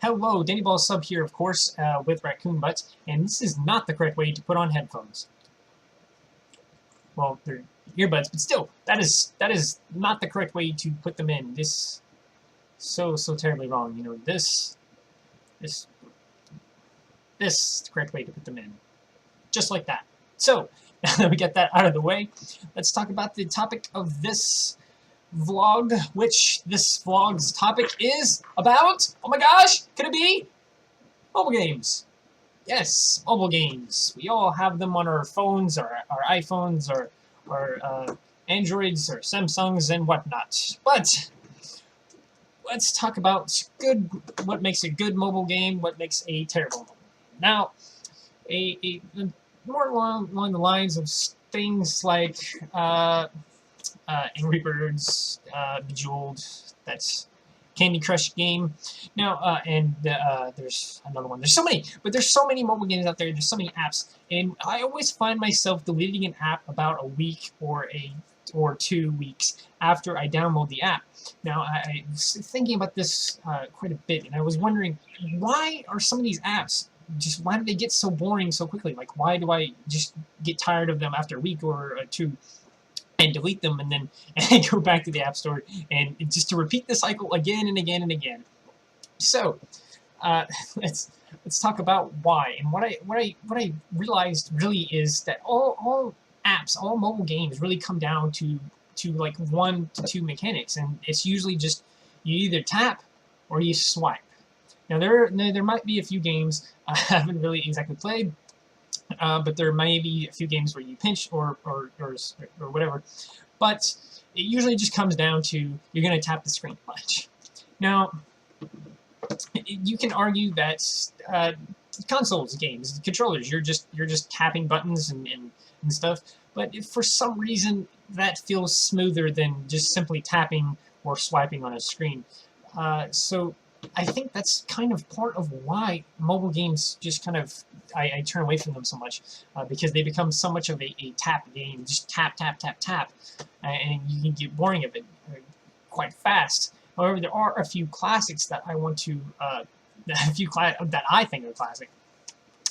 Hello, Danny Ball Sub here, of course, with Raccoon Butts, and this is not the correct way to put on headphones. Well, they're earbuds, but still, that is not the correct way to put them in. This so terribly wrong. You know, this is the correct way to put them in, just like that. So now that we get that out of the way, let's talk about the topic of this vlog, which this vlog's topic is about, oh my gosh, could it be? Mobile games. Yes, mobile games. We all have them on our phones, or our iPhones, or Androids, or Samsungs, and whatnot. But let's talk about what makes a good mobile game, what makes a terrible mobile game. Now, more along the lines of things like Angry Birds, Bejeweled, that's Candy Crush game. Now, there's another one. There's so many, but there's so many mobile games out there. There's so many apps, and I always find myself deleting an app about a week or 2 weeks after I download the app. Now, I was thinking about this quite a bit, and I was wondering, why are some of these apps why do they get so boring so quickly? Like, why do I just get tired of them after a week or 2? And delete them, and then go back to the App Store, and just to repeat the cycle again and again and again. So let's talk about why. And what I realized really is that all apps, all mobile games, really come down to like 1 to 2 mechanics, and it's usually just you either tap or you swipe. Now there might be a few games I haven't really exactly played. But there may be a few games where you pinch or whatever. But it usually just comes down to you're going to tap the screen a bunch. Now, you can argue that consoles games, controllers, you're just tapping buttons and stuff. But if for some reason that feels smoother than just simply tapping or swiping on a screen. So I think that's kind of part of why mobile games just kind of I turn away from them so much, because they become so much of a tap game. Just tap, tap, tap, tap, and you can get boring of it quite fast. However, there are a few classics that I want to, that I think are classic,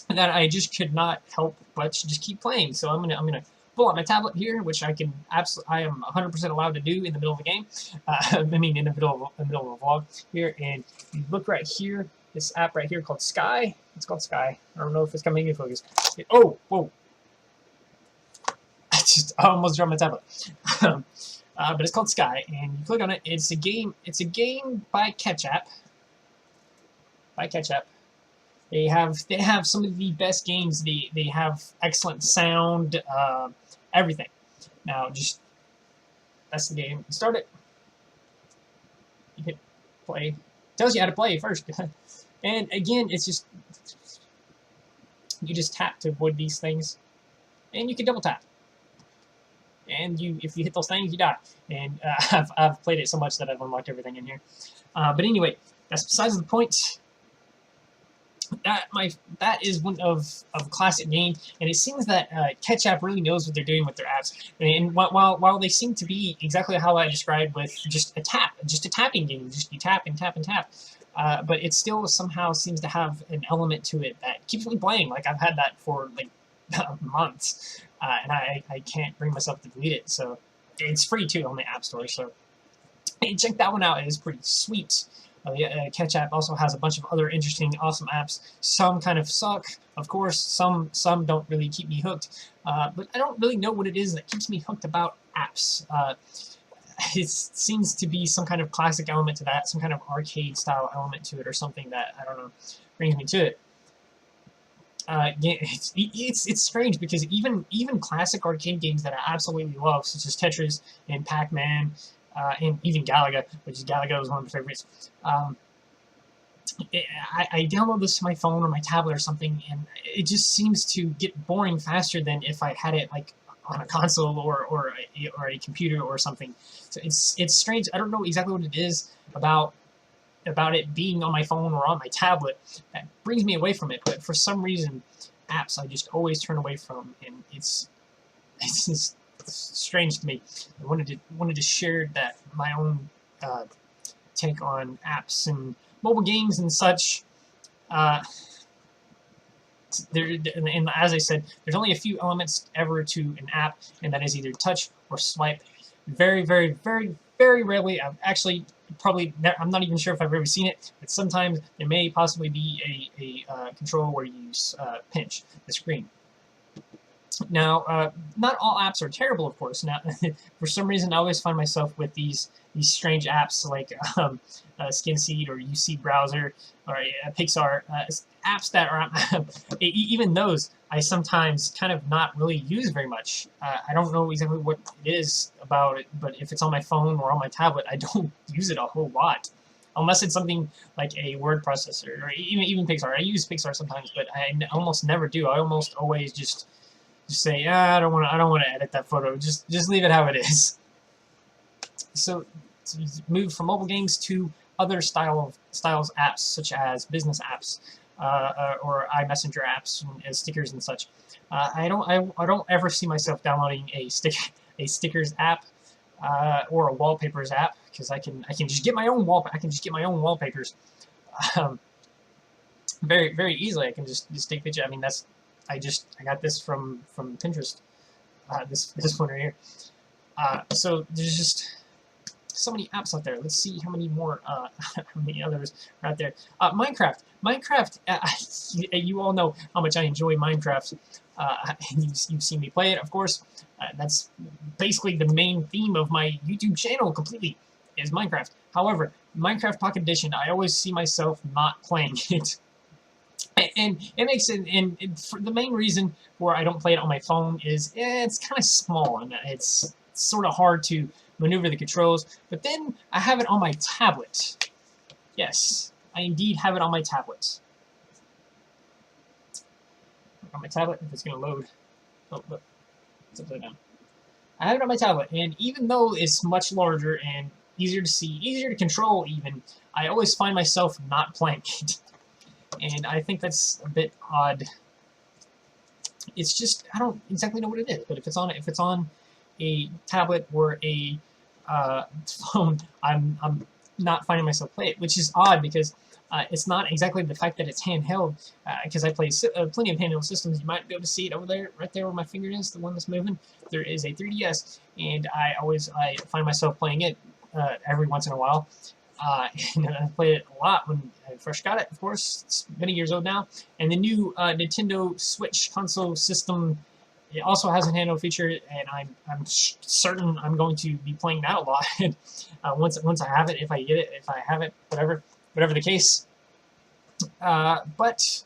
that I just could not help but just keep playing. So I'm gonna pull out my tablet here, which I am 100% allowed to do in the middle of a game. I mean, in the middle of a vlog here, and you look right here. This app right here called Sky. It's called Sky. I don't know if it's coming in focus. Oh, whoa! I almost dropped my tablet. But it's called Sky, and you click on it. It's a game. It's a game by Ketchup. They have some of the best games. They have excellent sound, everything. Now, that's the game. Start it. You hit play. It tells you how to play first. And again, it's just you just tap to avoid these things, and you can double tap. And if you hit those things, you die. And I've played it so much that I've unlocked everything in here. But anyway, that's besides the point. That is one of classic games, and it seems that Ketchup really knows what they're doing with their apps. And while they seem to be exactly how I described with just a tapping game, just you tap and tap and tap, but it still somehow seems to have an element to it that keeps me playing. Like, I've had that for like months, and I can't bring myself to delete it. So it's free too on the App Store. So hey, check that one out. It is pretty sweet. Ketchup also has a bunch of other interesting, awesome apps. Some kind of suck, of course. Some don't really keep me hooked. But I don't really know what it is that keeps me hooked about apps. It seems to be some kind of classic element to that, some kind of arcade-style element to it, or something that, I don't know, brings me to it. It's strange because even classic arcade games that I absolutely love, such as Tetris and Pac-Man, and even Galaga, which Galaga is one of my favorites. I download this to my phone or my tablet or something, and it just seems to get boring faster than if I had it like on a console or a computer or something. So it's strange. I don't know exactly what it is about it being on my phone or on my tablet that brings me away from it. But for some reason, apps I just always turn away from, and it's just strange to me. I wanted to share that my own take on apps and mobile games and such, and as I said, there's only a few elements ever to an app, and that is either touch or swipe. Very, very, very, very rarely. I've actually probably, I'm not even sure if I've ever seen it, but sometimes there may possibly be a control where you pinch the screen. Now, not all apps are terrible, of course. Now, for some reason, I always find myself with these strange apps like SkinSeed or UC Browser or Pixar, apps that are, even those, I sometimes kind of not really use very much. I don't know exactly what it is about it, but if it's on my phone or on my tablet, I don't use it a whole lot. Unless it's something like a word processor or even Pixar. I use Pixar sometimes, but I almost never do. I almost always just say, I don't want to edit that photo. Just leave it how it is. So move from mobile games to other styles apps, such as business apps or iMessenger apps and stickers and such. I don't ever see myself downloading a stickers app or a wallpapers app, because I can just get my own wallpapers very, very easily. I can just take pictures. I mean, I got this from Pinterest. This one right here. So there's just so many apps out there. Let's see how many more, how many others are out there. Minecraft. You all know how much I enjoy Minecraft. You've seen me play it, of course. That's basically the main theme of my YouTube channel completely, is Minecraft. However, Minecraft Pocket Edition, I always see myself not playing it. And it makes it, and for the main reason why I don't play it on my phone is it's kind of small and it's sort of hard to maneuver the controls. But then I have it on my tablet. Yes, I indeed have it on my tablet. On my tablet, if it's going to load. Oh, look, it's upside down. I have it on my tablet, and even though it's much larger and easier to see, easier to control even, I always find myself not playing it. And I think that's a bit odd. It's just, I don't exactly know what it is, but if it's on a tablet or a phone, I'm not finding myself play it, which is odd because it's not exactly the fact that it's handheld, because I play plenty of handheld systems. You might be able to see it over there, right there where my finger is, the one that's moving. There is a 3DS, and I find myself playing it every once in a while. And I played it a lot when I first got it, of course. It's many years old now. And the new Nintendo Switch console system, it also has a handheld feature, and I'm certain I'm going to be playing that a lot once I have it, if I get it, if I have it, whatever the case. But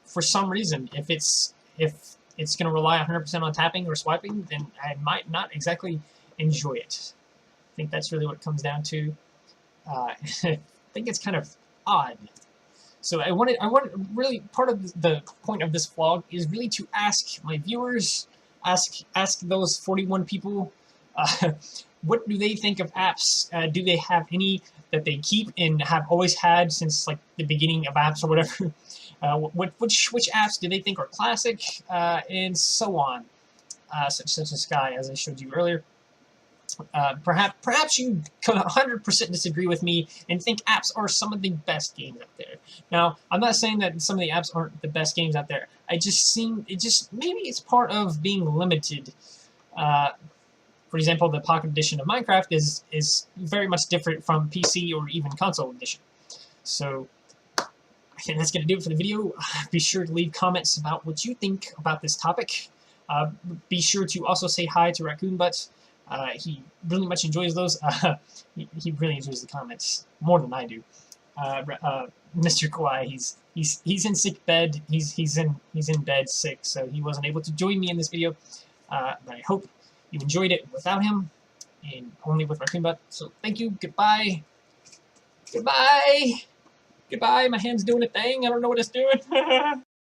for some reason, if it's going to rely 100% on tapping or swiping, then I might not exactly enjoy it. I think that's really what it comes down to. I think it's kind of odd. So I wanted really, part of the point of this vlog is really to ask my viewers, ask those 41 people, what do they think of apps? Do they have any that they keep and have always had since like the beginning of apps or whatever? Which apps do they think are classic, and so on, such as Sky, as I showed you earlier. Perhaps you 100% disagree with me and think apps are some of the best games out there. Now, I'm not saying that some of the apps aren't the best games out there. Maybe it's part of being limited. For example, the Pocket Edition of Minecraft is very much different from PC or even console edition. So I think that's going to do it for the video. Be sure to leave comments about what you think about this topic. Be sure to also say hi to Raccoon Butts. He really much enjoys those. He really enjoys the comments more than I do. Mr. Kawaii, he's in sick bed. He's in bed sick, so he wasn't able to join me in this video. But I hope you enjoyed it without him and only with Raccoon Butt. So thank you. Goodbye. Goodbye. Goodbye. My hand's doing a thing. I don't know what it's doing.